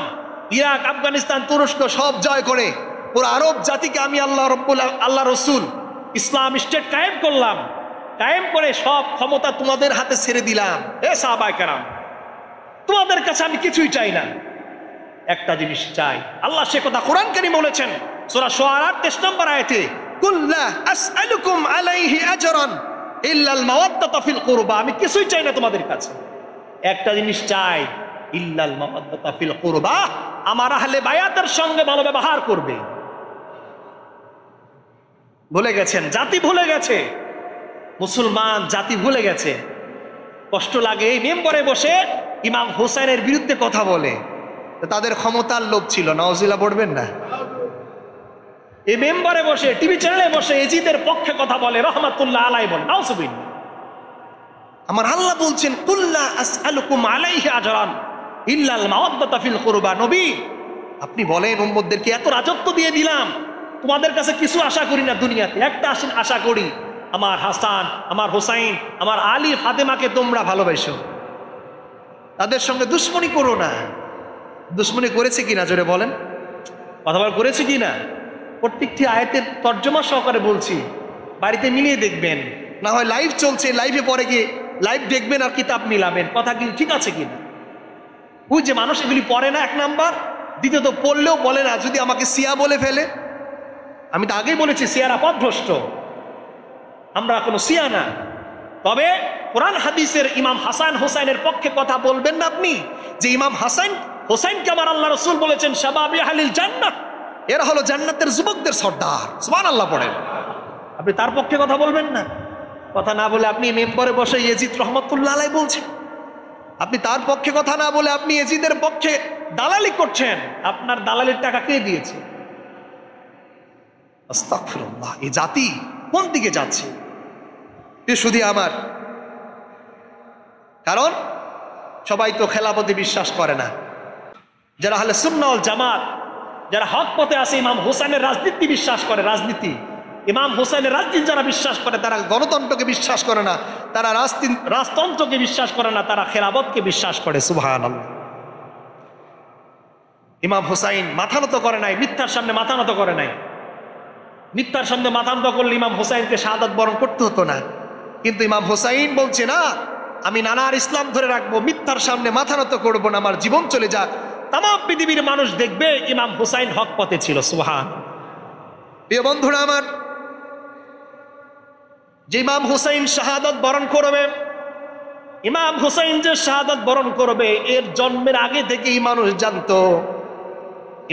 ইরাক, আফগানিস্তান, তুরস্ক সব জয় করে পুরো আরব জাতিকে আমি আল্লাহ রাসূল ইসলাম স্টেট কায়েম করলাম, কায়েম করে সব ক্ষমতা তোমাদের হাতে ছেড়ে দিলাম। এ সাহাবায়ে কেরাম, তোমাদের কাছে আমি কিছুই চাই না, একটা জিনিস চাই। আল্লাহ সে কথা কোরআন কারীমে বলেছেন সূরা শুআরা 23 নম্বর আয়াতে, কুল লা আসআলুকুম আলাইহি আজরান ইল্লাল মাওয়াদ্দাতা ফিল কুরবা, আমি কিছুই চাই না তোমাদের কাছে, একটা জিনিস চাই, ইল্লাল মাওয়াদ্দাতা ফিল কুরবা, আমার আহলে বায়াতের সঙ্গে ভালো ব্যবহার করবে। ভুলে গেছেন, জাতি ভুলে গেছে, মুসলমান জাতি ভুলে গেছে। কষ্ট লাগে, এই মেম্বারে বসে ইমাম হোসেনের বিরুদ্ধে কথা বলে, তাদের ক্ষমতার লোভ ছিল, নাউজুবিল্লাহ পড়বেন না। এই মেম্বারে বসে, টিভি চ্যানেলে বসে এজিদের পক্ষে কথা বলে, রহমাতুল্লাহ আলাইহি বলে, নাউজুবিল্লাহ। আমার আল্লাহ বলছেন কুল্লা আসআলুকুম আলাইহি আজরান ইল্লাল মাওয়াদ্দাতা ফিল কুরবা, নবী আপনি বলেন উম্মতদেরকে এত রাজত্ব দিয়ে দিলাম, তোমাদের কাছে কিছু আশা করি না দুনিয়াতে, একটা আশা করি, আমার হাসান, আমার হোসাইন, আমার আলী ফাতেমাকে তোমরা ভালোবাসো, তাদের সঙ্গে দুশ্মনী করো না। দুশ্মনী করেছে কিনা জোরে বলেন, কথা বল, করেছে কিনা? প্রত্যেকটি আয়াতের তর্জমা সহকারে বলছি, বাড়িতে মিলিয়ে দেখবেন, না হয় লাইভ চলছে, লাইভে পরে গিয়ে লাইভ দেখবেন আর কিতাব মিলাবেন, কথা কি ঠিক আছে কিনা। ওই যে মানুষ এগুলি পড়ে না, এক নাম্বার, দ্বিতীয়ত পড়লেও বলে না, যদি আমাকে সিয়া বলে ফেলে। আমি তো আগেই বলেছি সিয়ারা পথভ্রষ্ট, আমরা কোনো সিয়া না। তবে কোরআন হাদিসের ইমাম হাসান হোসাইনের পক্ষে কথা বলবেন না আপনি, যে ইমাম হাসান হোসাইনকে আমার আল্লাহ রাসূল বলেছেন শাবাবি আহলিল জান্নাহ, এরা হলো জান্নাতের যুবকদের সর্দার, সুবহানাল্লাহ পড়েন, আপনি তার পক্ষে কথা বলবেন না। কথা না বলে আপনি মেম্বারে বসে ইয়াজিদ রহমাতুল্লাহ আলাইহি বলছেন, আপনি তার পক্ষে কথা না বলে আপনি ইয়াজিদের পক্ষে দালালি করছেন। আপনার দালালির টাকা কে দিয়েছে? আস্তাগফিরুল্লাহ, এই জাতি কোন দিকে যাচ্ছে শুধু আমার, কারণ সবাই তো খেলাফতে বিশ্বাস করে না। যারা আহলে সুন্নাহ ওয়াল জামাত, যারা হক পথে আছে, ইমাম হোসেনের রাজনীতি বিশ্বাস করে, রাজনীতি, ইমাম হোসেনের রাজনীতি যারা বিশ্বাস করে, তারা গণতন্ত্রকে বিশ্বাস করে না, তারা রাজতন্ত্রকে বিশ্বাস করে না, তারা খেলাফতকে বিশ্বাস করে। সুবহানাল্লাহ। ইমাম হোসাইন মাথা নত করে নাই, মিথ্যার সামনে মাথা নত করে নাই। মিথ্যার সামনে মাথা নত করলে ইমাম হোসাইনকে শাহাদাত বরণ করতে হতো না, কিন্তু ইমাম হোসাইন বলছে না, আমি নানার ইসলাম ধরে রাখবো, মিথ্যার সামনে মাথা নত করবো না, আমার জীবন চলে যাক, তামাম পৃথিবীর মানুষ দেখবে ইমাম হোসাইন হক পথে ছিল। সুবহান। প্রিয় বন্ধুরা আমার, যে ইমাম হোসাইন শাহাদাত বরণ করবে, ইমাম হোসাইন যে শাহাদাত বরণ করবে, এর জন্মের আগে থেকেই মানুষ জানতো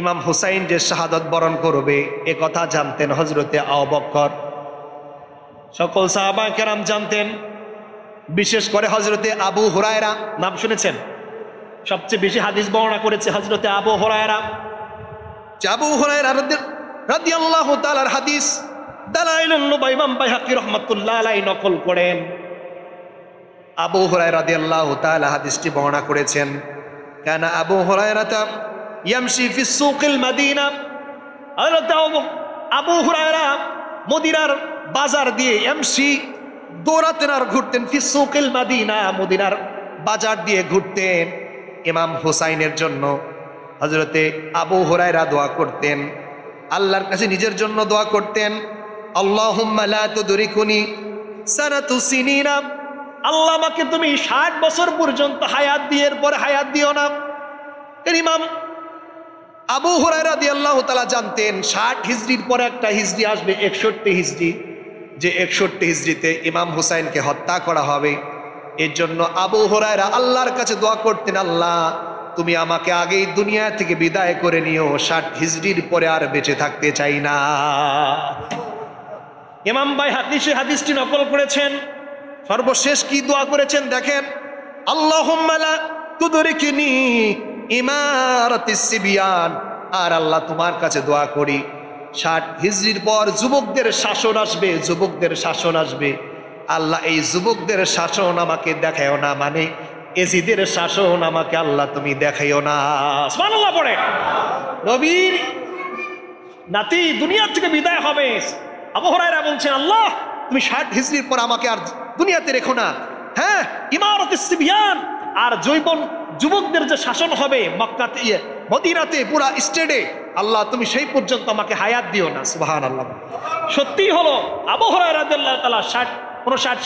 ইমাম হোসাইন যে শাহাদাত বরণ করবে, এ কথা জানতেন হযরতে আবু বকর, সকল সাহাবায়ে কেরাম জানতেন, বিশেষ করে হযরতে আবু হুরায়রা, নাম শুনেছেন, সবচেয়ে বেশি হাদিস বর্ণনা করেছে হযরতে আবু হুরায়রা। আবু হুরায়রা রাদিয়াল্লাহু তাআলার হাদিস দালাইলুন নুবুওয়া ইমাম বাইহাকী রাহমাতুল্লাহ আলাইহি নকল করেন। আবু হুরায়রা রাদিয়াল্লাহু তাআলা হাদিসটি বর্ণনা করেছেন, কানা আবু হুরায়রা ইয়ামশি ফি সুকিল মদিনা, হযরত আবু হুরায়রা মদিনার বাজার দিয়ে ইয়ামশি দৌড়াতেন আর ঘুরতেন, ফি সুকিল মদিনা, মদিনার বাজার দিয়ে ঘুরতেন। ইমাম হোসাইনের জন্য হযরতে আবু হুরায়রা দোয়া করতেন, আল্লাহর কাছে নিজের জন্য দোয়া করতেন, আল্লাহুম্মা লা তুদরিকুনি সানাতু সিনিনা, আল্লাহ আমাকে তুমি 60 বছর পর্যন্ত হায়াত দিয়ে এরপরে হায়াত দিও না। ইমাম আবু হুরায়রা রাদিয়াল্লাহু তাআলা জানতেন 60 হিজরির পরে একটা হিজরি আসবে 61 হিজরি, যে 61 হিজরিতে ইমাম হুসাইনকে হত্যা করা হবে। এর জন্য আবু হুরায়রা আল্লাহর কাছে দোয়া করতেন, আল্লাহ তুমি আমাকে আগেই দুনিয়া থেকে বিদায় করে নিও, 60 হিজরির পরে আর বেঁচে থাকতে চাই না। ইমাম বাইহাকী সেই হাদিসটি নকল করেছেন। সর্বশেষ কি দোয়া করেছেন দেখেন, আল্লাহুম্মা লা তুদরিকনি ইমারাতিস সিবিয়ান, আর আল্লাহ তোমার কাছে দোয়া করি 60 হিজরির পর যুবকদের শাসন আসবে, যুবকদের শাসন আসবে, আল্লাহ এই যুবকদের শাসন আমাকে দেখায়ও না, মানে এজিদের শাসন আমাকে আল্লাহ তুমি দেখাইও না। সুবহানাল্লাহ পড়ে। নবীর নাতি দুনিয়া থেকে বিদায় হবে, আবু হুরায়রা বলছেন আল্লাহ তুমি 60 হিজরির পর আমাকে আর দুনিয়াতে রেখো না। হ্যাঁ, ইমারাতিস সিবিয়ান, আর যুবকদের যে শাসন হবে মক্কাতে, মদিনাতে, পুরা স্টেটে, আল্লাহ তুমি সেই পর্যন্ত আমাকে হায়াত দিও না। সুবহানাল্লাহ। সত্যি হলো আবু হুরায়রা রাদিয়াল্লাহু তাআলা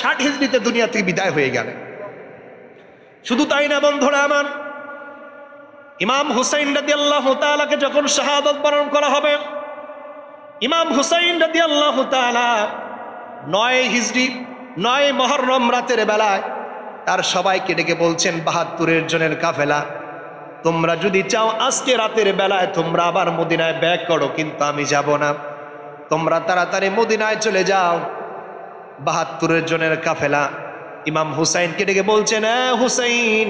60 হিজরিতে দুনিয়া থেকে বিদায় হয়ে গেলেন। শুধু তাই না বন্ধুরা আমার, ইমাম হুসাইন রাদিয়াল্লাহু তাআলাকে যখন শাহাদাত বরণ করা হবে, ইমাম হুসাইন রাদিয়াল্লাহু তাআলা 9 হিজরি 9 মুহররম রাতের বেলায় তার সবাইকে ডেকে বলছেন 72 জনের কাফেলা, তোমরা যদি চাও আজকে রাতের বেলায় তোমরা আবার মদিনায় ব্যাক করো, কিন্তু আমি যাব না, তোমরা তাড়াতাড়ি মদিনায় চলে যাও। 72 জনের কাফেলা ইমাম হুসাইনকে ডেকে বলছেন, হুসাইন,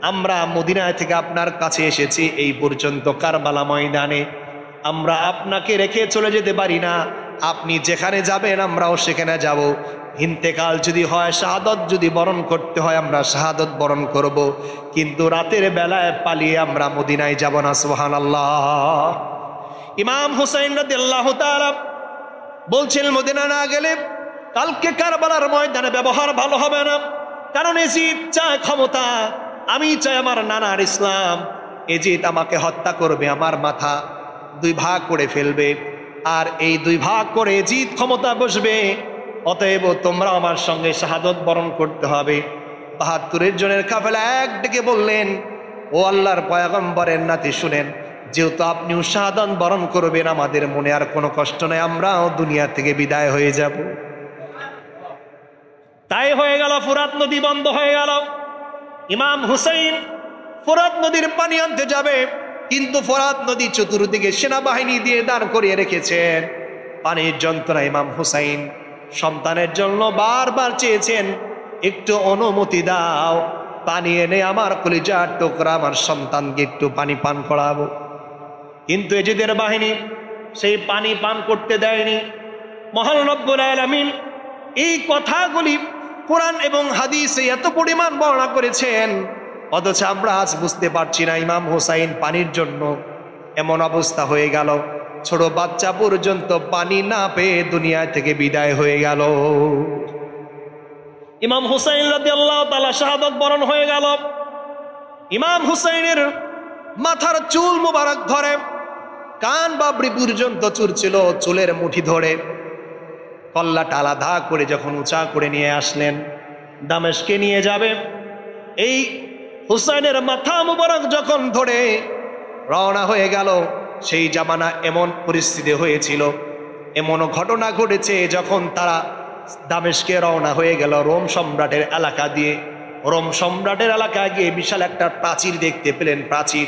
আমরা মদিনায় থেকে আপনার কাছে এসেছি এই পর্যন্ত কারবালা ময়দানে, আমরা আপনাকে রেখে চলে যেতে পারি না, আপনি যেখানে যাবেন আমরাও সেখানে যাব। ইন্তেকাল যদি হয়, শাহাদত যদি বরণ করতে হয়, আমরা শাহাদত বরণ করব, কিন্তু রাতের বেলায় পালিয়ে আমরা মদিনায় যাব না। সুবহানাল্লাহ। ইমাম হুসাইন রাদিয়াল্লাহু তাআলা বলছেন, মদিনা না গেলে কালকে কারবালার ময়দানে ব্যবহার ভালো হবে না, কারণ এজিদ চায় ক্ষমতা, আমি চাই আমার নানার ইসলাম। এজিদ আমাকে হত্যা করবে, আমার মাথা 2 ভাগ করে ফেলবে, আর এই 2 ভাগ করে এজিদ ক্ষমতা বসবে, অতএব তোমরা আমার সঙ্গে শাহাদত বরণ করতে হবে। 72 জনের কাফেলা একদিকে বললেন, ও আল্লাহর পয়গম্বরের নাতি, শুনেন, যেহেতু আপনিও শাহাদত বরণ করবেন, আমাদের মনে আর কোনো কষ্ট নাই, আমরাও দুনিয়া থেকে বিদায় হয়ে যাব। তাই হয়ে গেল, ফুরাত নদী বন্ধ হয়ে গেল। ইমাম হুসাইন ফোরাত নদীর পানি আনতে যাবে, কিন্তু ফোরাত নদী চতুর্দিকে সেনাবাহিনী দিয়ে দাঁড় করিয়ে রেখেছেন। পানির যন্ত্রণা ইমাম হুসাইন সন্তানের জন্য বারবার চেয়েছেন, একটু অনুমতি দাও, পানি এনে আমার কলিজার টুকরা আমার সন্তানকে একটু পানি পান করাবো। কিন্তু এজিদের বাহিনী সেই পানি পান করতে দেয়নি। মহান রব্বুল আলামিন এই কথাগুলি কোরআন এবং হাদিসে এত পরিমাণ বর্ণনা করেছেন, অথচ আমরা আজ বুঝতে পারছি না। ইমাম হুসাইন পানির জন্য এমন অবস্থা হয়ে গেল, ছোট বাচ্চা পর্যন্ত পানি না পেয়ে দুনিয়া থেকে বিদায় হয়ে গেল। ইমাম হুসাইন রাদিয়াল্লাহু তাআলা শাহাদাত বরণ হয়ে গেল। ইমাম হুসাইনের মাথার চুল মোবারক ধরে কান বাবরি পর্যন্ত চুল ছিল, চুলের মুঠি ধরে কল্লাটা আলাদা করে যখন উঁচা করে নিয়ে আসলেন, দামেস্কে নিয়ে যাবে, এই হুসাইনের মাথা মুবারক যখন ধরে রওনা হয়ে গেল, সেই জামানা এমন পরিস্থিতি হয়েছিল, এমনও ঘটনা ঘটেছে, যখন তারা দামেস্কে রওনা হয়ে গেল রোম সম্রাটের এলাকা দিয়ে, রোম সম্রাটের এলাকায় গিয়ে বিশাল একটা প্রাচীর দেখতে পেলেন। প্রাচীর,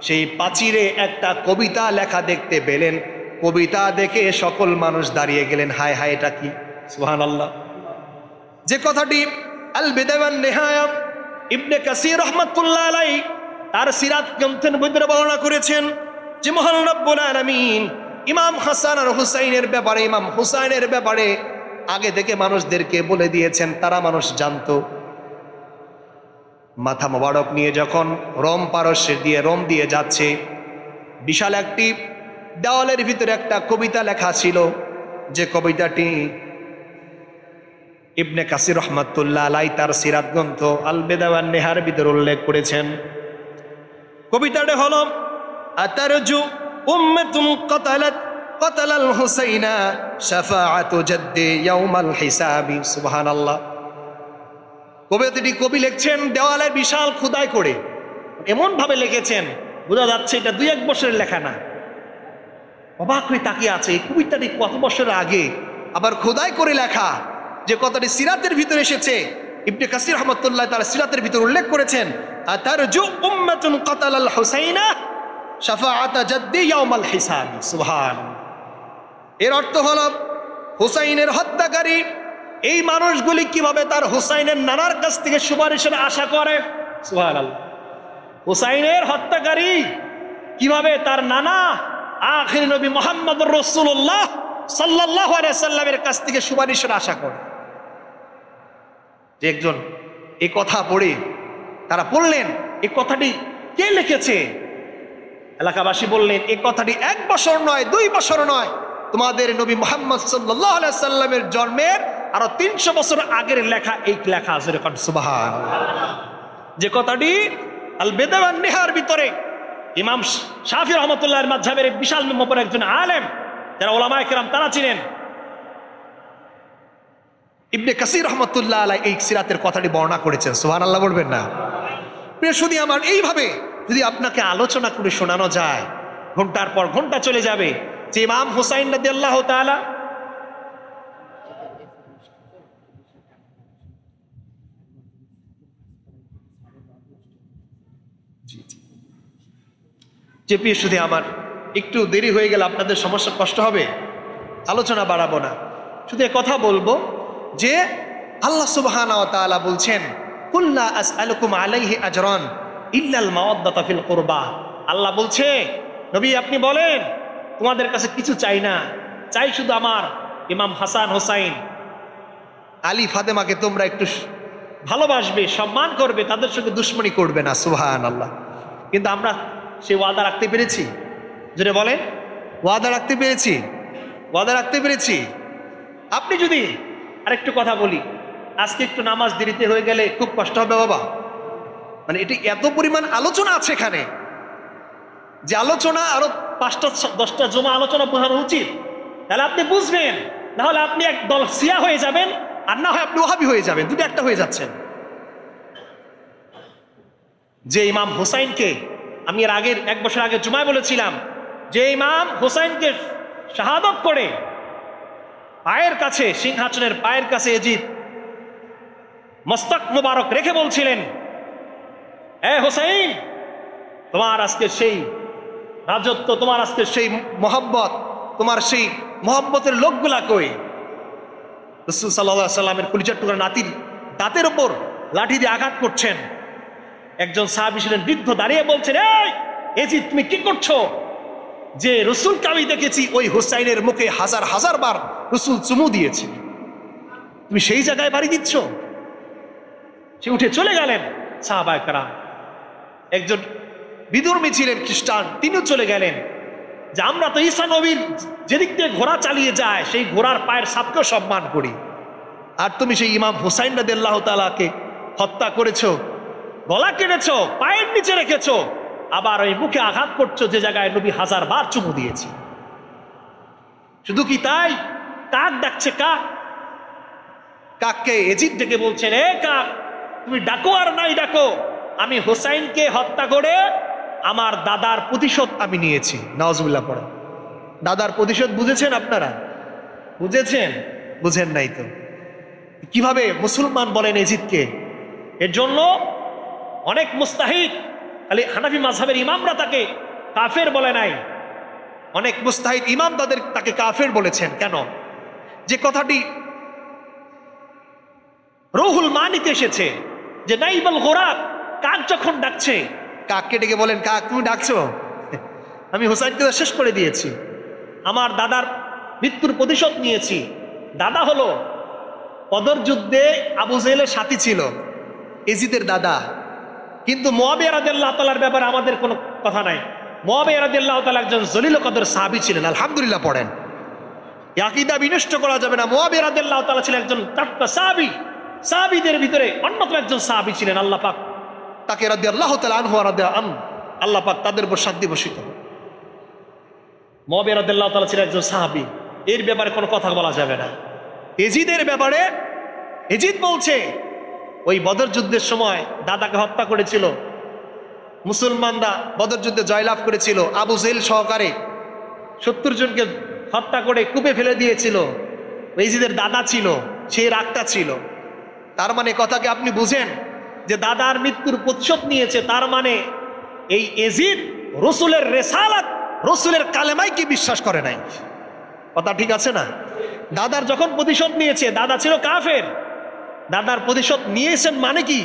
সেই প্রাচীরে একটা কবিতা লেখা দেখতে পেলেন। কবিতা দেখে সকল মানুষ দাঁড়িয়ে গেলেন, হায় হায়, এটা কি? সুবহানাল্লাহ। যে কথাটি আল বিদায়া ওয়ান নিহায়া ইবনে কাসির রাহমাতুল্লাহ আলাইহি তার সিরাত গ্রন্থের ভিতরে বর্ণনা করেছেন যে মহান রব্বুল আলামিন ইমাম হাসান আর হুসাইনের ব্যাপারে, ইমাম হুসাইনের ব্যাপারে আগে থেকে মানুষদেরকে বলে দিয়েছেন, তারা মানুষ জানতো। মাথা মোবারক নিয়ে যখন রোম পারস্যের দিয়ে রোম দিয়ে যাচ্ছে, বিশাল একটি দেওয়ালের ভিতরে একটা কবিতা লেখা ছিল, যে কবিতাটি ইবনে কাসির রহমাতুল্লাহ আলাইহি তার সিরাত গ্রন্থ আল বিদায়া ওয়ান নিহার ভিতরে উল্লেখ করেছেন। কবিতাটা হলো, আতারজু উম্মাতুন কাতালাল হুসাইনা শাফাআতু জাদ্দি ইয়াউমাল হিসাবি। সুবহানাল্লাহ। কবিতাটি কবি লিখছেন দেওয়ালে বিশাল খোদাই করে, এমন ভাবে লিখেছেন বোঝা যাচ্ছে এটা 2-1 বছরের লেখা না। অবাক হয়ে তাকিয়ে আছে, এই কবিতাটি কত বছর আগে আবার খোদাই করে লেখা, যে কথাটি সিরাতের ভিতরে এসেছে। ইবনে কাসির রহমাতুল্লাহ তার সিরাতের ভিতরে উল্লেখ করেছেন, আতারজু উম্মাতুন কাতালাল হুসাইনা শাফাআতা জাদ্দি ইয়াউমাল হিসাবি। সুবহানাল্লাহ। এর অর্থ হলো, হুসাইনের হত্যাকারী এই মানুষগুলি কিভাবে তার হুসাইনের নানার কাছ থেকে সুপারিশের আশা করে। সুবহানাল্লাহ। হুসাইনের হত্যাকারী কিভাবে তার নানা আখির নবী মুহাম্মদুর রাসূলুল্লাহ সাল্লাল্লাহু আলাইহি সাল্লামের কাছ থেকে সুপারিশের আশা করে। যে একজন এই কথা পড়ে তারা বললেন, এই কথাটি কে লিখেছে? এলাকাবাসী বললেন, এই কথাটি 1 বছর নয়, 2 বছর নয়, তোমাদের নবী মুহাম্মদ সাল্লাল্লাহু আলাইহি সাল্লামের জন্মের আরো 300 বছর আগের লেখা এই লেখা। সুবহানাল্লাহ। যে কথাটি আল বিদায়া ওয়ান নিহার ভিতরে ইমাম শাফি রহমাতুল্লাহর মাযহাবের বিশাল নম্বর একজন আলেম, যারা উলামায়ে কেরাম তারা চিনেন, ইবনে কাসির রহমাতুল্লাহ আলাইহি এই সিরাতের কথাটি বর্ণনা করেছেন। সুবহানাল্লাহ বলবেন না? প্রিয় শুধু আমার এইভাবে যদি আপনাকে আলোচনা করে শোনানো যায়, ঘন্টার পর ঘন্টা চলে যাবে, যে ইমাম হুসাইন রাদিয়াল্লাহু তাআলা যে প্রিয় সুধী আমার, একটু দেরি হয়ে গেলে আপনাদের সমস্যা কষ্ট হবে, আলোচনা বাড়াবো না, শুধু কথা বলবো যে আল্লাহ সুবহানাহু ওয়া তাআলা বলছেন কুল লা আসআলুকুম আলাইহি আজরান ইল্লাল মাওয়াদ্দাতা ফিল কুরবা। আল্লাহ বলছে নবী আপনি বলেন তোমাদের কাছে কিছু চাই না, চাই শুধু আমার ইমাম হাসান হোসাইন আলী ফাতেমাকে তোমরা একটু ভালোবাসবে, সম্মান করবে, তাদের সঙ্গে দুশ্মনী করবে না। সুবহানাল্লাহ। কিন্তু আমরা সেই ওয়াদা রাখতে পেরেছি? যেটা বলেন ওয়াদা রাখতে পেরেছি? ওয়াদা রাখতে পেরেছি? আপনি যদি আরেকটু কথা বলি, আজকে একটু নামাজ দেরিতে হয়ে গেলে খুব কষ্ট হবে বাবা, মানে এটি এত পরিমাণ আলোচনা আছে এখানে যে আলোচনা আরো 5টা 10টা জমা আলোচনা বোঝানো উচিত, তাহলে আপনি বুঝবেন। নাহলে আপনি এক দল শিয়া হয়ে যাবেন, আর না হয় আপনি ওহাবি হয়ে যাবেন, দুটো একটা হয়ে যাচ্ছেন। যে ইমাম হুসাইনকে আমি এর আগের 1 বছর আগে জুমায় বলেছিলাম, যে ইমাম হুসাইনকে শাহাদত করে পায়ের কাছে, সিংহাসনের পায়ের কাছে এজিদ মস্তক মুবারক রেখে বলছিলেন, এ হুসাইন তোমার আজকে সেই রাজত্ব, তোমার আজকে সেই মোহাব্বত, তোমার সেই মোহাব্বতের লোকগুলা কই? রাসূল সাল্লাল্লাহু আলাইহি সাল্লামের কলিজার টুকরা নাতির দাঁতের ওপর লাঠি দিয়ে আঘাত করছেন। একজন সাহাবী ছিলেন বৃদ্ধ, দাঁড়িয়ে বলছেন, এই এজিদ তুমি কি করছো? যে রসুলকে আমি দেখেছি ওই হুসাইনের মুখে হাজার হাজার বার রসুল চুমু দিয়েছে, তুমি সেই জায়গায় বাড়ি দিচ্ছ? সে উঠে চলে গেলেন। সাহাবায়ে কেরাম, একজন বিধর্মী ছিলেন খ্রিস্টান, তিনিও চলে গেলেন, যে আমরা তো ঈসা নবীর যেদিক দিয়ে ঘোড়া চালিয়ে যায় সেই ঘোড়ার পায়ের ছাপকেও সম্মান করি, আর তুমি সেই ইমাম হুসাইন রাদিয়াল্লাহু তাআলাকে হত্যা করেছো, গলা কেটেছো, পায়ের নিচে রেখেছো, আবার ওই মুখে আঘাত করছো যে জায়গায় নবী 1000 বার চুমু দিয়েছে। শুধু কি তাই, কাক ডাকছে, কাক, কাককে এজিদ ডেকে বলছেন, এ কাক তুমি ডাকো আর নাই ডাকো, আমি হুসাইনকে হত্যা করে আমার দাদার প্রতিশোধ আমি নিয়েছি। নাউজুবিল্লাহ পড়ে। দাদার প্রতিশোধ বুঝেছেন আপনারা? বুঝেছেন? বুঝেন নাই তো কিভাবে মুসলমান বলেন এজিদকে? এর জন্য অনেক মুস্তাহিদ, খালি হানাফি মাযহাবের ইমামরা তাকে কাফের বলে নাই, অনেক মুস্তাহিদ ইমাম তাকে কাফের বলেছেন। কেন? যে কথাটি রুহুল মানিতে এসেছে, যে নাইবাল গোরাব, কাক যখন ডাকছে, কাককে ডেকে বলেন, কাক তুমি ডাকছো, আমি হুসাইনকে শেষ করে দিয়েছি, আমার দাদার মৃত্যুর প্রতিশোধ নিয়েছি। দাদা হলো বদর যুদ্ধে আবু জেহেলের সাথী ছিল, এজিদের দাদা। কিন্তু মুআবিয়া রাদিয়াল্লাহু তাআলার ব্যাপারে আমাদের কোনো কথা নাই। মুআবিয়া রাদিয়াল্লাহু তাআলা একজন জলিল কদর সাহাবী ছিলেন। আলহামদুলিল্লাহ পড়েন। আকীদা বিনষ্ট করা যাবে না। মুআবিয়া রাদিয়াল্লাহু তাআলা ছিলেন একজন টাটকা সাহাবী, সাহাবীদের ভিতরে অন্যতম একজন সাহাবী ছিলেন। আল্লাহ পাক তাকে রাদিয়াল্লাহু তাআলা আনহু ওয়া রাদিয়া আন, আল্লাহ পাক তাদের উপর শান্তি বর্ষিত। মুআবিয়া রাদিয়াল্লাহু তাআলা ছিলেন একজন সাহাবী, এর ব্যাপারে কোনো কথা বলা যাবে না। এজিদের ব্যাপারে এজিদ বলছে, ওই বদর যুদ্ধের সময় দাদাকে হত্যা করেছিল, মুসলমানরা বদর যুদ্ধে জয়লাভ করেছিল, আবু জেহেল সহকারে 70 জনকে হত্যা করে কূপে ফেলে দিয়েছিল, এজিদের দাদা ছিল, সেই রাগটা ছিল। তার মানে কথাকে আপনি বুঝেন যে দাদার মৃত্যুর প্রতিশোধ নিয়েছে, তার মানে এই এজিদ রসুলের রেসালাত, রসুলের কালেমাইকে বিশ্বাস করে নাই। কথা ঠিক আছে না? দাদার যখন প্রতিশোধ নিয়েছে, দাদা ছিল কাফের, দাদার প্রতিশোধ নিয়েছেন মানে কি,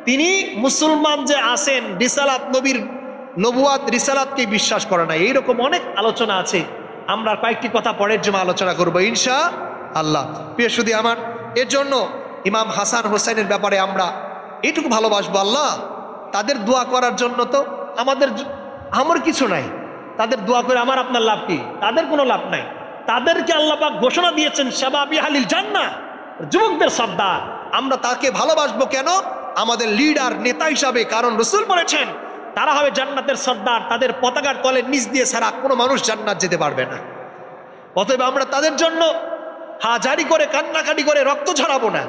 তিনি মুসলমান যে আছেন, রিসালাত, নবীর নবুয়াত রিসালাতকে বিশ্বাস করে না। এইরকম অনেক আলোচনা আছে, আমরা কয়েকটি কথা পরের জন্য আলোচনা করবো ইনশাআল্লাহ। প্রিয় সুধী আমার, এর জন্য ইমাম হাসান হোসেনের ব্যাপারে আমরা এইটুকু ভালোবাসবো, আল্লাহ তাদের দোয়া করার জন্য তো আমার কিছু নাই, তাদের দোয়া করে আমার আপনার লাভ কি? তাদের কোনো লাভ নাই। তাদেরকে আল্লাহ পাক ঘোষণা দিয়েছেন শাবাবি আহলিল জান্নাহ, যুবকদের সর্দার। আমরা তাকে ভালোবাসবো কেন? আমাদের লিডার, নেতা হিসাবে। কারণ রাসূল বলেছেন তারা হবে জান্নাতের সর্দার, তাদের পতাকার তলের নিচ দিয়ে ছাড়া কোনো মানুষ জান্নাত যেতে পারবে না। অতএব আমরা তাদের জন্য হাজারি করে, কান্নাকাটি করে রক্ত ঝরাবো না,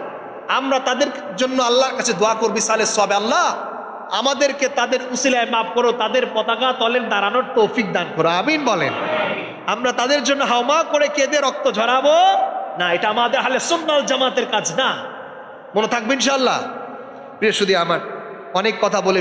আমরা তাদের জন্য আল্লাহর কাছে দোয়া করবি সালেহ সবে, আল্লাহ আমাদেরকে তাদের উসিলায় মাফ করো, তাদের পতাকা তলের দাঁড়ানোর তৌফিক দান করো, আমিন বলেন। আমরা তাদের জন্য হাওমা করে কেঁদে রক্ত ঝরাবো না, এটা আমাদের আহলে সুন্নাত ওয়াল জামাতের কাজ না। মনে থাকবে ইনশাআল্লাহ। প্রিয় সুধী আমার, অনেক কথা বলে